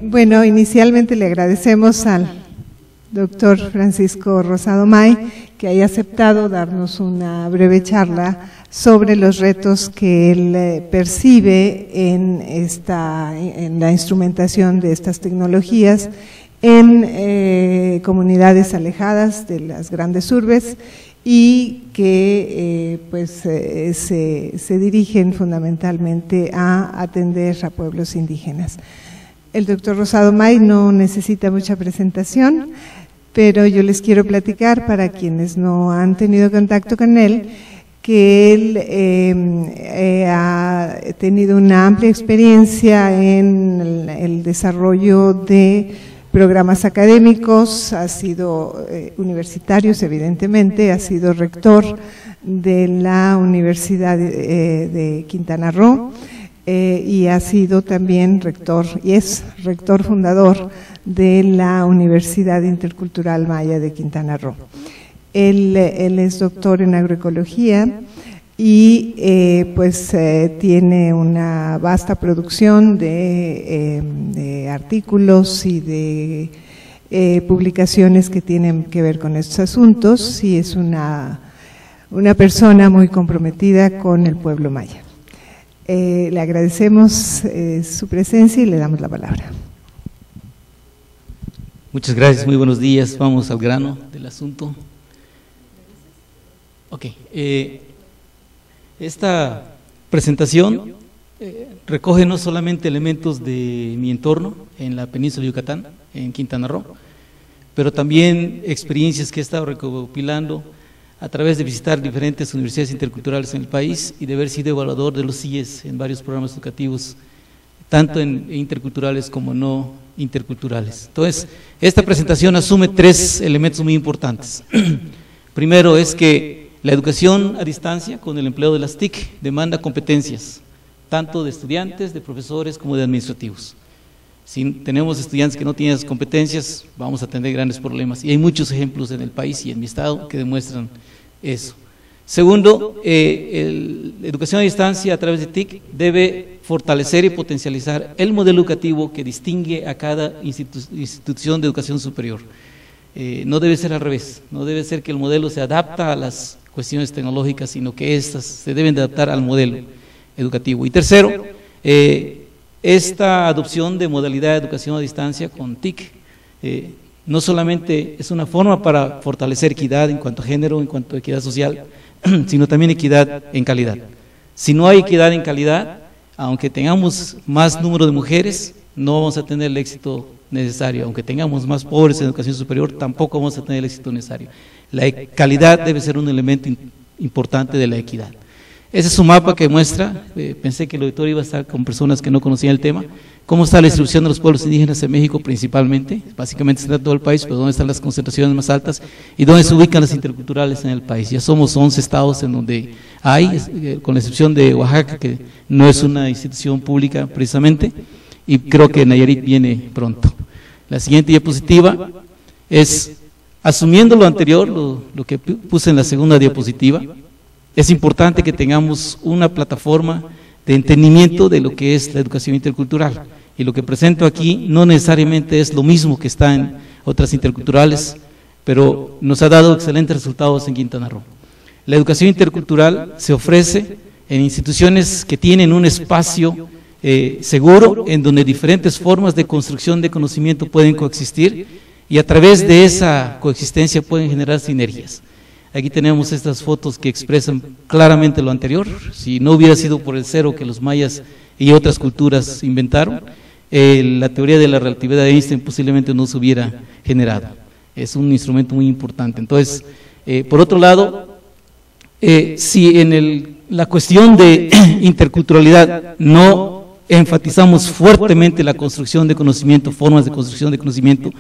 Bueno, inicialmente le agradecemos al doctor Francisco Rosado May que haya aceptado darnos una breve charla sobre los retos que él percibe en la instrumentación de estas tecnologías en comunidades alejadas de las grandes urbes y que se dirigen fundamentalmente a atender a pueblos indígenas. El doctor Rosado May no necesita mucha presentación, pero yo les quiero platicar, para quienes no han tenido contacto con él, que él ha tenido una amplia experiencia en el desarrollo de programas académicos, ha sido universitarios evidentemente, ha sido rector de la Universidad de Quintana Roo y ha sido también rector, y es rector fundador de la Universidad Intercultural Maya de Quintana Roo. Él es doctor en agroecología y tiene una vasta producción de artículos y de publicaciones que tienen que ver con estos asuntos, y es una persona muy comprometida con el pueblo maya. Le agradecemos su presencia y le damos la palabra. Muchas gracias, muy buenos días. Vamos al grano del asunto. Ok, esta presentación recoge no solamente elementos de mi entorno en la península de Yucatán, en Quintana Roo, pero también experiencias que he estado recopilando a través de visitar diferentes universidades interculturales en el país y de haber sido evaluador de los CIES en varios programas educativos, tanto en interculturales como no interculturales. Entonces, esta presentación asume tres elementos muy importantes. Primero es que la educación a distancia con el empleo de las TIC demanda competencias, tanto de estudiantes, de profesores, como de administrativos. Si tenemos estudiantes que no tienen esas competencias, vamos a tener grandes problemas. Y hay muchos ejemplos en el país y en mi estado que demuestran eso. Segundo, la educación a distancia a través de TIC debe fortalecer y potencializar el modelo educativo que distingue a cada institución de educación superior. No debe ser al revés, no debe ser que el modelo se adapta a las cuestiones tecnológicas, sino que estas se deben de adaptar al modelo educativo. Y tercero, esta adopción de modalidad de educación a distancia con TIC no solamente es una forma para fortalecer equidad en cuanto a género, en cuanto a equidad social, sino también equidad en calidad. Si no hay equidad en calidad, aunque tengamos más número de mujeres, no vamos a tener el éxito necesario. Aunque tengamos más pobres en educación superior, tampoco vamos a tener el éxito necesario. La calidad debe ser un elemento importante de la equidad. Ese es un mapa que muestra, pensé que el auditorio iba a estar con personas que no conocían el tema, cómo está la distribución de los pueblos indígenas en México principalmente, básicamente está en todo el país, pero dónde están las concentraciones más altas y dónde se ubican las interculturales en el país. Ya somos 11 estados en donde hay, con la excepción de Oaxaca, que no es una institución pública precisamente, y creo que Nayarit viene pronto. La siguiente diapositiva es, asumiendo lo anterior, lo que puse en la segunda diapositiva, es importante que tengamos una plataforma de entendimiento de lo que es la educación intercultural, y lo que presento aquí no necesariamente es lo mismo que está en otras interculturales, pero nos ha dado excelentes resultados en Quintana Roo. La educación intercultural se ofrece en instituciones que tienen un espacio seguro, en donde diferentes formas de construcción de conocimiento pueden coexistir, y a través de esa coexistencia pueden generar sinergias. Aquí tenemos estas fotos que expresan claramente lo anterior. Si no hubiera sido por el cero que los mayas y otras culturas inventaron, la teoría de la relatividad de Einstein posiblemente no se hubiera generado. Es un instrumento muy importante. Entonces, por otro lado, si en la cuestión de interculturalidad no enfatizamos fuertemente la construcción de conocimiento, formas de construcción de conocimiento,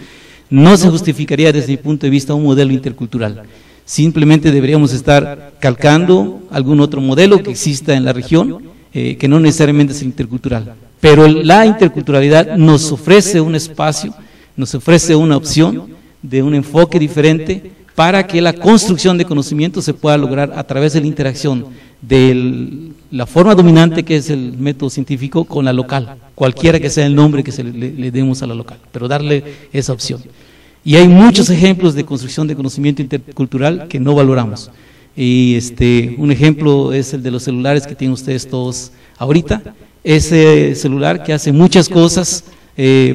no se justificaría desde mi punto de vista un modelo intercultural. Simplemente deberíamos estar calcando algún otro modelo que exista en la región, que no necesariamente es intercultural. Pero la interculturalidad nos ofrece un espacio, nos ofrece una opción de un enfoque diferente para que la construcción de conocimiento se pueda lograr a través de la interacción del la forma dominante, que es el método científico, con la local, cualquiera que sea el nombre que le demos a la local, pero darle esa opción. Y hay muchos ejemplos de construcción de conocimiento intercultural que no valoramos. Y un ejemplo es el de los celulares que tienen ustedes todos ahorita. Ese celular que hace muchas cosas,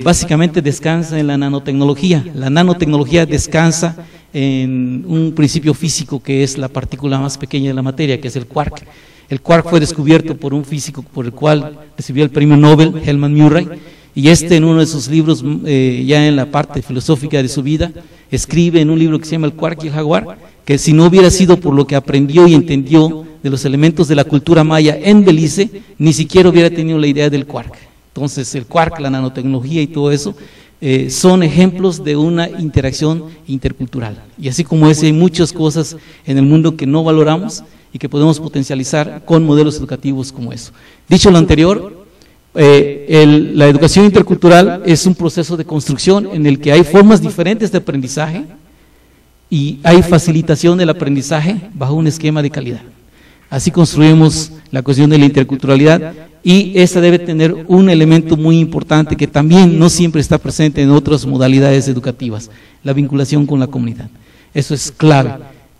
básicamente descansa en la nanotecnología. La nanotecnología descansa en un principio físico que es la partícula más pequeña de la materia, que es el quark. El quark fue descubierto por un físico por el cual recibió el premio Nobel, Hermann Murray, y en uno de sus libros, ya en la parte filosófica de su vida, escribe en un libro que se llama El quark y el jaguar, que si no hubiera sido por lo que aprendió y entendió de los elementos de la cultura maya en Belice, ni siquiera hubiera tenido la idea del quark. Entonces el quark, la nanotecnología y todo eso, son ejemplos de una interacción intercultural. Y así como ese, hay muchas cosas en el mundo que no valoramos y que podemos potencializar con modelos educativos como eso. Dicho lo anterior, la educación intercultural es un proceso de construcción en el que hay formas diferentes de aprendizaje y hay facilitación del aprendizaje bajo un esquema de calidad. Así construimos la cuestión de la interculturalidad, y esta debe tener un elemento muy importante que también no siempre está presente en otras modalidades educativas: la vinculación con la comunidad. Eso es clave.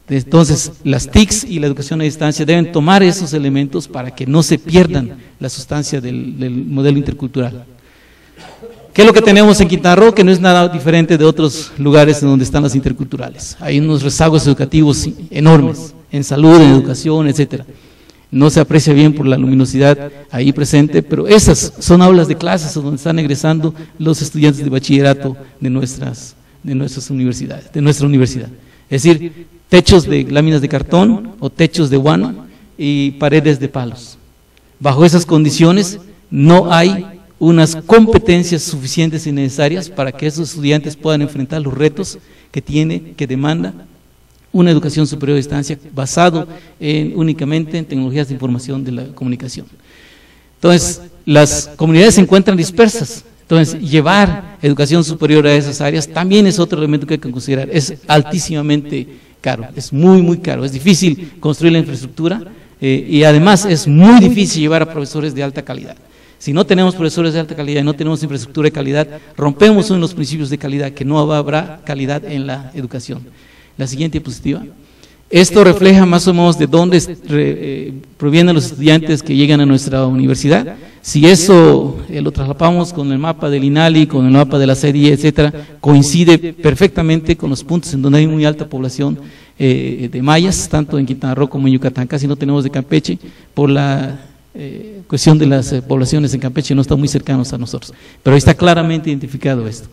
Entonces, las TICs y la educación a distancia deben tomar esos elementos para que no se pierdan la sustancia del modelo intercultural. ¿Qué es lo que tenemos en Quintana Roo? Que no es nada diferente de otros lugares en donde están las interculturales. Hay unos rezagos educativos enormes, en salud, en educación, etcétera. No se aprecia bien por la luminosidad ahí presente, pero esas son aulas de clases donde están egresando los estudiantes de bachillerato de nuestras universidades, de nuestra universidad. Es decir, techos de láminas de cartón o techos de guano y paredes de palos. Bajo esas condiciones no hay unas competencias suficientes y necesarias para que esos estudiantes puedan enfrentar los retos que demanda una educación superior a distancia basado únicamente en tecnologías de información de la comunicación. Entonces, las comunidades se encuentran dispersas. Entonces, llevar educación superior a esas áreas también es otro elemento que hay que considerar. Es altísimamente caro, es muy, muy caro. Es difícil construir la infraestructura y además es muy difícil llevar a profesores de alta calidad. Si no tenemos profesores de alta calidad y no tenemos infraestructura de calidad, rompemos uno de los principios de calidad, que no habrá calidad en la educación. La siguiente diapositiva. Esto refleja más o menos de dónde provienen los estudiantes que llegan a nuestra universidad. Si eso lo trasladamos con el mapa del INALI, con el mapa de la CEDIE, etcétera, coincide perfectamente con los puntos en donde hay muy alta población de mayas, tanto en Quintana Roo como en Yucatán. Casi no tenemos de Campeche por la cuestión de las poblaciones en Campeche, no están muy cercanos a nosotros, pero está claramente identificado esto.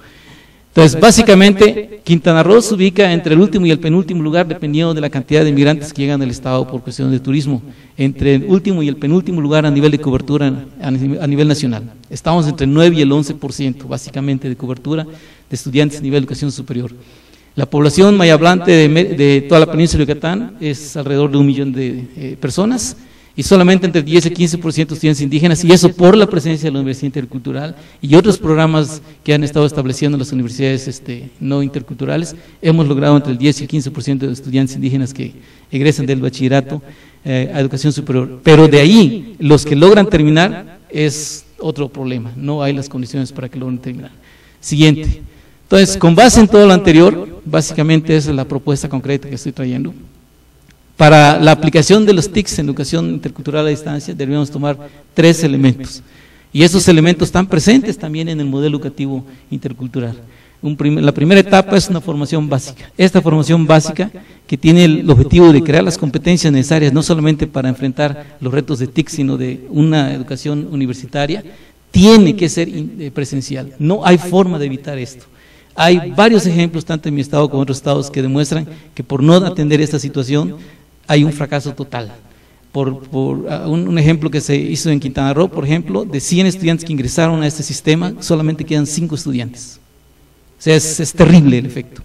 Entonces, básicamente, Quintana Roo se ubica entre el último y el penúltimo lugar, dependiendo de la cantidad de inmigrantes que llegan al estado por cuestión de turismo, entre el último y el penúltimo lugar a nivel de cobertura a nivel nacional. Estamos entre el 9 y el 11%, básicamente, de cobertura de estudiantes a nivel de educación superior. La población maya hablante de toda la península de Yucatán es alrededor de 1 millón de personas, y solamente entre 10 y 15% de estudiantes indígenas, y eso por la presencia de la Universidad Intercultural y otros programas que han estado estableciendo las universidades no interculturales. Hemos logrado entre el 10 y el 15% de estudiantes indígenas que egresan del bachillerato a educación superior, pero de ahí los que logran terminar es otro problema, no hay las condiciones para que logren terminar. Siguiente. Entonces, con base en todo lo anterior, básicamente esa es la propuesta concreta que estoy trayendo. Para la aplicación de los TICs en educación intercultural a distancia debemos tomar 3 elementos, y esos elementos están presentes también en el modelo educativo intercultural. La primera etapa es una formación básica. Esta formación básica, que tiene el objetivo de crear las competencias necesarias no solamente para enfrentar los retos de TIC, sino de una educación universitaria, tiene que ser presencial. No hay forma de evitar esto. Hay varios ejemplos, tanto en mi estado como en otros estados, que demuestran que por no atender esta situación hay un fracaso total. Un ejemplo que se hizo en Quintana Roo, por ejemplo, de 100 estudiantes que ingresaron a este sistema, solamente quedan 5 estudiantes. O sea, es terrible el efecto.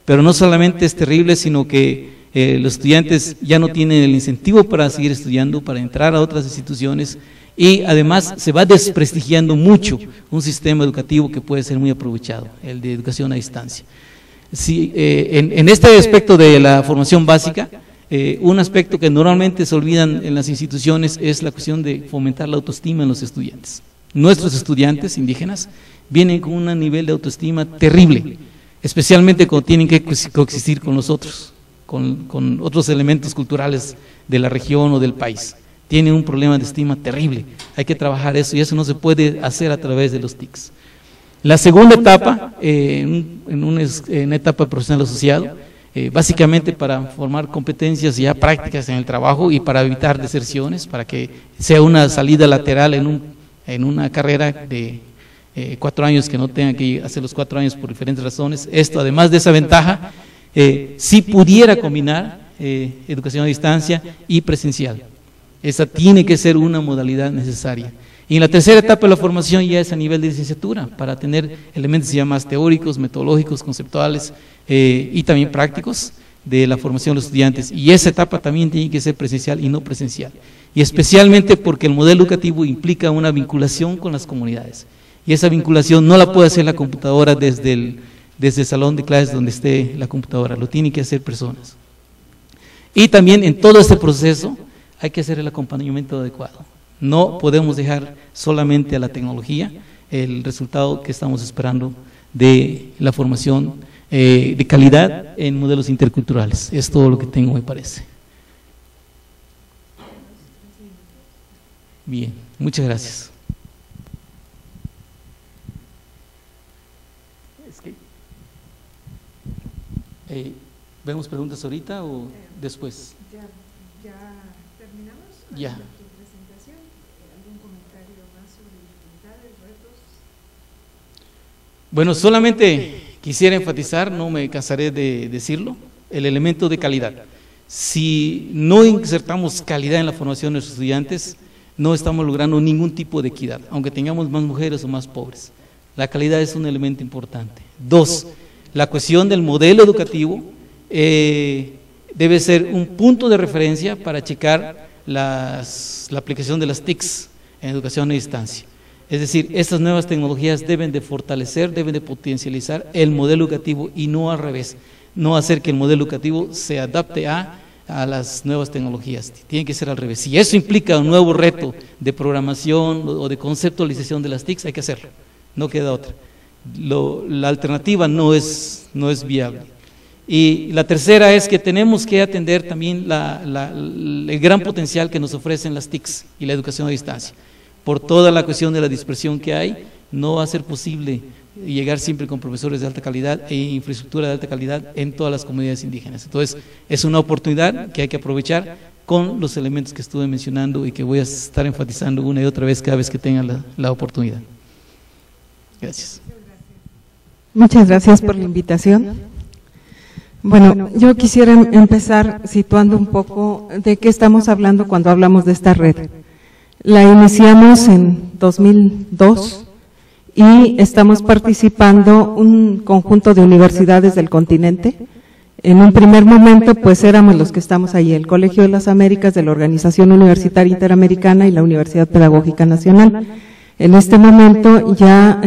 Pero no solamente es terrible, sino que los estudiantes ya no tienen el incentivo para seguir estudiando, para entrar a otras instituciones, y además se va desprestigiando mucho un sistema educativo que puede ser muy aprovechado, el de educación a distancia. En este aspecto de la formación básica, un aspecto que normalmente se olvidan en las instituciones es la cuestión de fomentar la autoestima en los estudiantes. Nuestros estudiantes indígenas vienen con un nivel de autoestima terrible, especialmente cuando tienen que coexistir con nosotros, con otros elementos culturales de la región o del país. Tienen un problema de estima terrible, hay que trabajar eso, y eso no se puede hacer a través de los TICs. La segunda etapa, en una etapa profesional asociado, básicamente para formar competencias ya prácticas en el trabajo y para evitar deserciones, para que sea una salida lateral en una carrera de 4 años, que no tengan que hacer los 4 años por diferentes razones. Esto, además de esa ventaja, si pudiera combinar educación a distancia y presencial. Esa tiene que ser una modalidad necesaria. Y en la tercera etapa de la formación ya es a nivel de licenciatura, para tener elementos ya más teóricos, metodológicos, conceptuales y también prácticos de la formación de los estudiantes. Y esa etapa también tiene que ser presencial y no presencial. Y especialmente porque el modelo educativo implica una vinculación con las comunidades. Y esa vinculación no la puede hacer la computadora desde el salón de clases donde esté la computadora, lo tienen que hacer personas. Y también en todo este proceso hay que hacer el acompañamiento adecuado. No podemos dejar solamente a la tecnología el resultado que estamos esperando de la formación de calidad en modelos interculturales. Es todo lo que tengo, me parece. Bien, muchas gracias. ¿Vemos preguntas ahorita o después? Ya terminamos. Ya. Tu presentación. ¿Algún comentario más sobre dificultades, retos? Bueno, solamente quisiera enfatizar, no me cansaré de decirlo, el elemento de calidad. Si no insertamos calidad en la formación de nuestros estudiantes, no estamos logrando ningún tipo de equidad, aunque tengamos más mujeres o más pobres. La calidad es un elemento importante. 2, la cuestión del modelo educativo debe ser un punto de referencia para checar la aplicación de las TICs en educación a distancia. Es decir, estas nuevas tecnologías deben de fortalecer, deben de potencializar el modelo educativo y no al revés, no hacer que el modelo educativo se adapte a las nuevas tecnologías, tiene que ser al revés. Si eso implica un nuevo reto de programación o de conceptualización de las TICs, hay que hacerlo, no queda otra. La alternativa no es viable. Y la tercera es que tenemos que atender también el gran potencial que nos ofrecen las TICs y la educación a distancia. Por toda la cuestión de la dispersión que hay, no va a ser posible llegar siempre con profesores de alta calidad e infraestructura de alta calidad en todas las comunidades indígenas. Entonces, es una oportunidad que hay que aprovechar con los elementos que estuve mencionando y que voy a estar enfatizando una y otra vez cada vez que tenga la oportunidad. Gracias. Muchas gracias por la invitación. Bueno, yo quisiera empezar situando un poco de qué estamos hablando cuando hablamos de esta red. La iniciamos en 2002 y estamos participando un conjunto de universidades del continente. En un primer momento, pues éramos los que estamos ahí, el Colegio de las Américas de la Organización Universitaria Interamericana y la Universidad Pedagógica Nacional. En este momento ya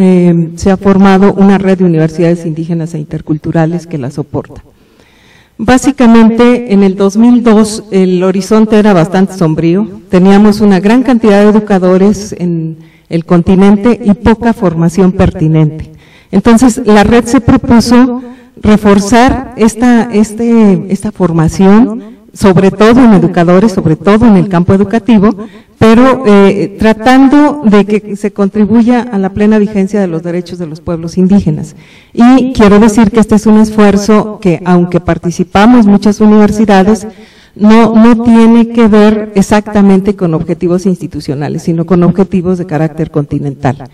se ha formado una red de universidades indígenas e interculturales que la soporta. Básicamente, en el 2002 el horizonte era bastante sombrío, teníamos una gran cantidad de educadores en el continente y poca formación pertinente. Entonces, la red se propuso reforzar esta formación, sobre todo en educadores, sobre todo en el campo educativo, pero tratando de que se contribuya a la plena vigencia de los derechos de los pueblos indígenas. Y quiero decir que este es un esfuerzo que, aunque participamos muchas universidades, no tiene que ver exactamente con objetivos institucionales, sino con objetivos de carácter continental.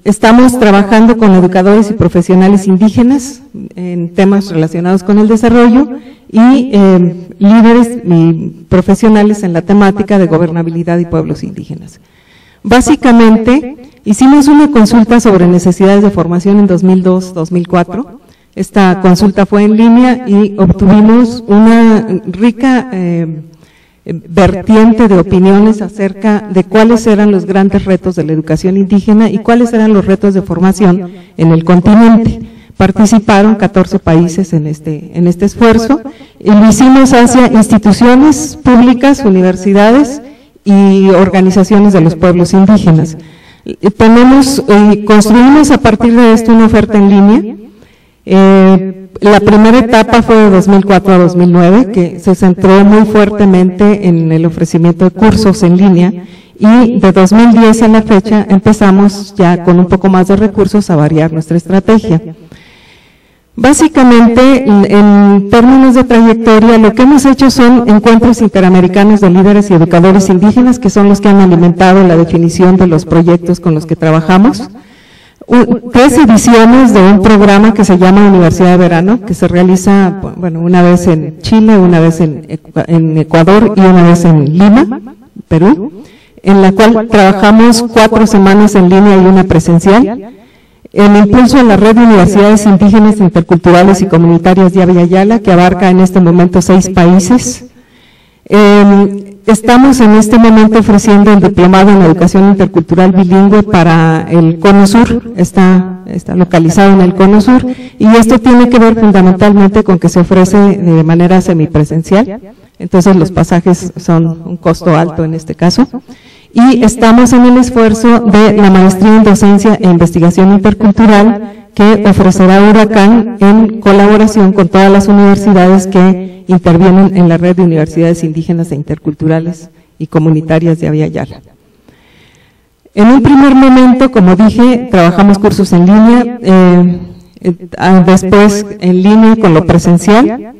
Estamos trabajando con educadores y profesionales indígenas en temas relacionados con el desarrollo y líderes y profesionales en la temática de gobernabilidad y pueblos indígenas. Básicamente, hicimos una consulta sobre necesidades de formación en 2002-2004. Esta consulta fue en línea y obtuvimos una rica vertiente de opiniones acerca de cuáles eran los grandes retos de la educación indígena y cuáles eran los retos de formación en el continente. Participaron 14 países en este esfuerzo, y lo hicimos hacia instituciones públicas, universidades y organizaciones de los pueblos indígenas. Construimos a partir de esto una oferta en línea. La primera etapa fue de 2004 a 2009, que se centró muy fuertemente en el ofrecimiento de cursos en línea, y de 2010 a la fecha empezamos ya con un poco más de recursos a variar nuestra estrategia. Básicamente, en términos de trayectoria, lo que hemos hecho son encuentros interamericanos de líderes y educadores indígenas, que son los que han alimentado la definición de los proyectos con los que trabajamos. 3 ediciones de un programa que se llama Universidad de Verano, que se realiza, bueno, una vez en Chile, una vez en Ecuador y una vez en Lima, Perú, en la cual trabajamos 4 semanas en línea y una presencial. El impulso en la red de universidades indígenas, interculturales y comunitarias de Abya Yala, que abarca en este momento 6 países. Estamos en este momento ofreciendo el diplomado en educación intercultural bilingüe para el Cono Sur, está localizado en el Cono Sur, y esto tiene que ver fundamentalmente con que se ofrece de manera semipresencial, entonces los pasajes son un costo alto en este caso. Y estamos en el esfuerzo de la maestría en docencia e investigación intercultural que ofrecerá Huracán en colaboración con todas las universidades que intervienen en la red de universidades indígenas e interculturales y comunitarias de Abya Yala. En un primer momento, como dije, trabajamos cursos en línea, después en línea con lo presencial,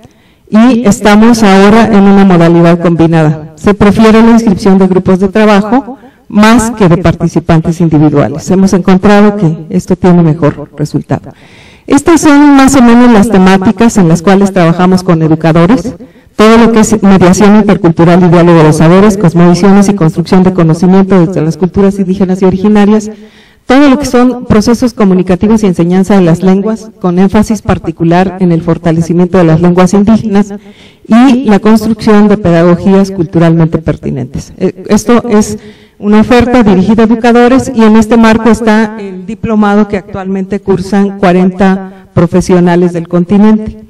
y estamos ahora en una modalidad combinada. Se prefiere la inscripción de grupos de trabajo más que de participantes individuales. Hemos encontrado que esto tiene mejor resultado. Estas son más o menos las temáticas en las cuales trabajamos con educadores, todo lo que es mediación intercultural y diálogo de los saberes, cosmovisiones y construcción de conocimiento desde las culturas indígenas y originarias, todo lo que son procesos comunicativos y enseñanza de las lenguas, con énfasis particular en el fortalecimiento de las lenguas indígenas y la construcción de pedagogías culturalmente pertinentes. Esto es una oferta dirigida a educadores, y en este marco está el diplomado que actualmente cursan 40 profesionales del continente.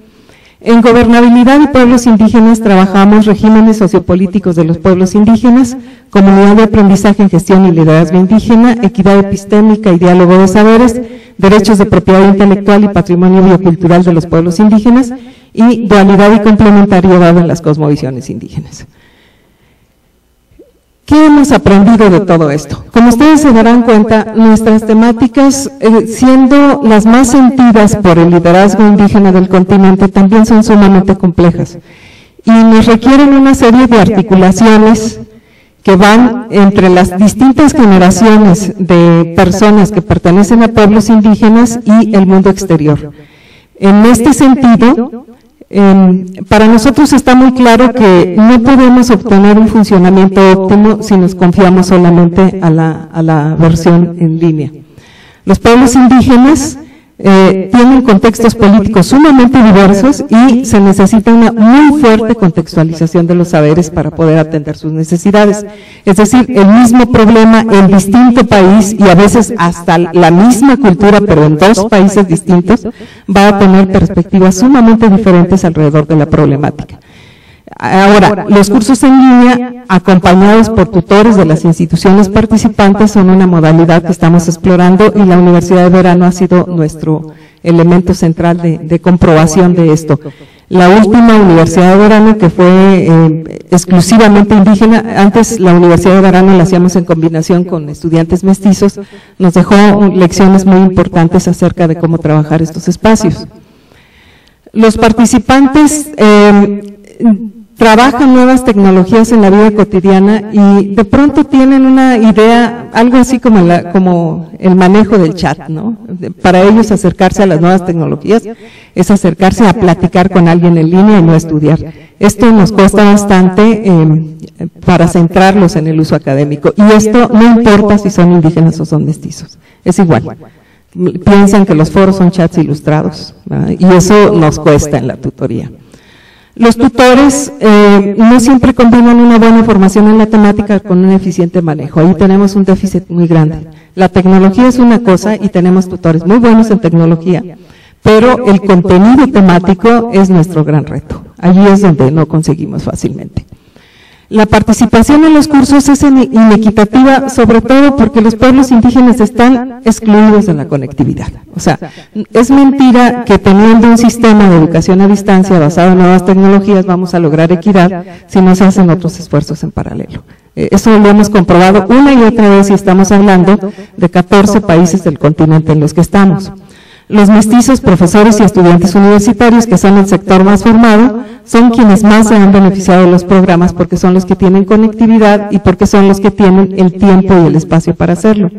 En gobernabilidad y pueblos indígenas trabajamos regímenes sociopolíticos de los pueblos indígenas, comunidad de aprendizaje en gestión y liderazgo indígena, equidad epistémica y diálogo de saberes, derechos de propiedad intelectual y patrimonio biocultural de los pueblos indígenas, y dualidad y complementariedad en las cosmovisiones indígenas. ¿Qué hemos aprendido de todo esto? Como ustedes se darán cuenta, nuestras temáticas, siendo las más sentidas por el liderazgo indígena del continente, también son sumamente complejas y nos requieren una serie de articulaciones que van entre las distintas generaciones de personas que pertenecen a pueblos indígenas y el mundo exterior. En este sentido, para nosotros está muy claro que no podemos obtener un funcionamiento óptimo si nos confiamos solamente a la versión en línea. Los pueblos indígenas tienen contextos políticos sumamente diversos y se necesita una muy fuerte contextualización de los saberes para poder atender sus necesidades. Es decir, el mismo problema en distinto país y a veces hasta la misma cultura, pero en 2 países distintos, va a tener perspectivas sumamente diferentes alrededor de la problemática. Ahora, los cursos en línea, acompañados por tutores de las instituciones participantes, son una modalidad que estamos explorando y la Universidad de Verano ha sido nuestro elemento central de comprobación de esto. La última Universidad de Verano, que fue exclusivamente indígena, antes la Universidad de Verano la hacíamos en combinación con estudiantes mestizos, nos dejó lecciones muy importantes acerca de cómo trabajar estos espacios. Los participantes trabajan nuevas tecnologías en la vida cotidiana y de pronto tienen una idea, algo así como el manejo del chat, ¿no? Para ellos acercarse a las nuevas tecnologías es acercarse a platicar con alguien en línea y no estudiar. Esto nos cuesta bastante para centrarlos en el uso académico, y esto no importa si son indígenas o son mestizos, es igual. Piensan que los foros son chats ilustrados, ¿verdad? Y eso nos cuesta en la tutoría. Los tutores no siempre combinan una buena formación en la temática con un eficiente manejo. Ahí tenemos un déficit muy grande. La tecnología es una cosa y tenemos tutores muy buenos en tecnología, pero el contenido temático es nuestro gran reto. Allí es donde no conseguimos fácilmente. La participación en los cursos es inequitativa, sobre todo porque los pueblos indígenas están excluidos de la conectividad. O sea, es mentira que teniendo un sistema de educación a distancia basado en nuevas tecnologías vamos a lograr equidad si no se hacen otros esfuerzos en paralelo. Eso lo hemos comprobado una y otra vez y estamos hablando de 14 países del continente en los que estamos. Los mestizos, profesores y estudiantes universitarios, que son el sector más formado, son quienes más se han beneficiado de los programas porque son los que tienen conectividad y porque son los que tienen el tiempo y el espacio para hacerlo.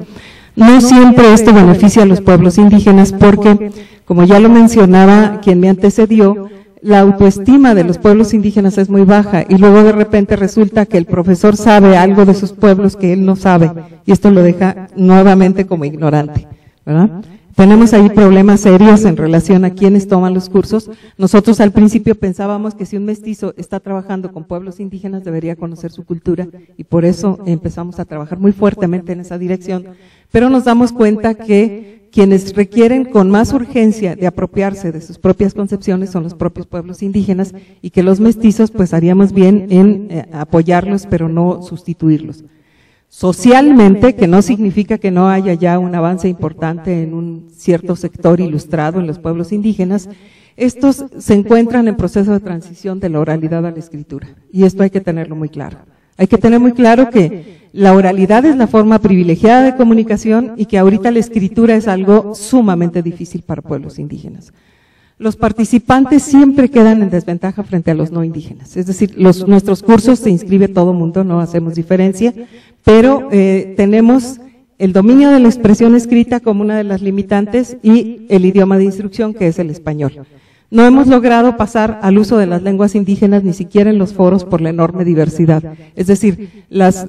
No siempre esto beneficia a los pueblos indígenas porque, como ya lo mencionaba quien me antecedió, la autoestima de los pueblos indígenas es muy baja y luego de repente resulta que el profesor sabe algo de sus pueblos que él no sabe y esto lo deja nuevamente como ignorante, ¿verdad? Tenemos ahí problemas serios en relación a quienes toman los cursos. Nosotros al principio pensábamos que si un mestizo está trabajando con pueblos indígenas debería conocer su cultura y por eso empezamos a trabajar muy fuertemente en esa dirección, pero nos damos cuenta que quienes requieren con más urgencia de apropiarse de sus propias concepciones son los propios pueblos indígenas y que los mestizos pues haríamos bien en apoyarlos pero no sustituirlos. Socialmente, que no significa que no haya ya un avance importante en un cierto sector ilustrado en los pueblos indígenas, estos se encuentran en proceso de transición de la oralidad a la escritura, y esto hay que tenerlo muy claro. Hay que tener muy claro que la oralidad es la forma privilegiada de comunicación y que ahorita la escritura es algo sumamente difícil para pueblos indígenas. Los participantes siempre quedan en desventaja frente a los no indígenas, es decir, nuestros cursos se inscribe todo mundo, no hacemos diferencia, pero tenemos el dominio de la expresión escrita como una de las limitantes y el idioma de instrucción que es el español. No hemos logrado pasar al uso de las lenguas indígenas ni siquiera en los foros por la enorme diversidad. Es decir,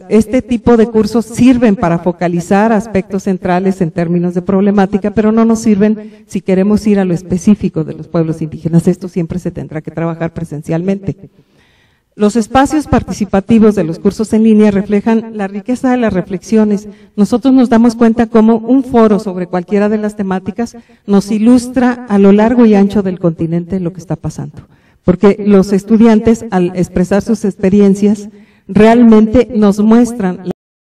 este tipo de cursos sirven para focalizar aspectos centrales en términos de problemática, pero no nos sirven si queremos ir a lo específico de los pueblos indígenas. Esto siempre se tendrá que trabajar presencialmente. Los espacios participativos de los cursos en línea reflejan la riqueza de las reflexiones. Nosotros nos damos cuenta cómo un foro sobre cualquiera de las temáticas nos ilustra a lo largo y ancho del continente lo que está pasando. Porque los estudiantes, al expresar sus experiencias, realmente nos muestran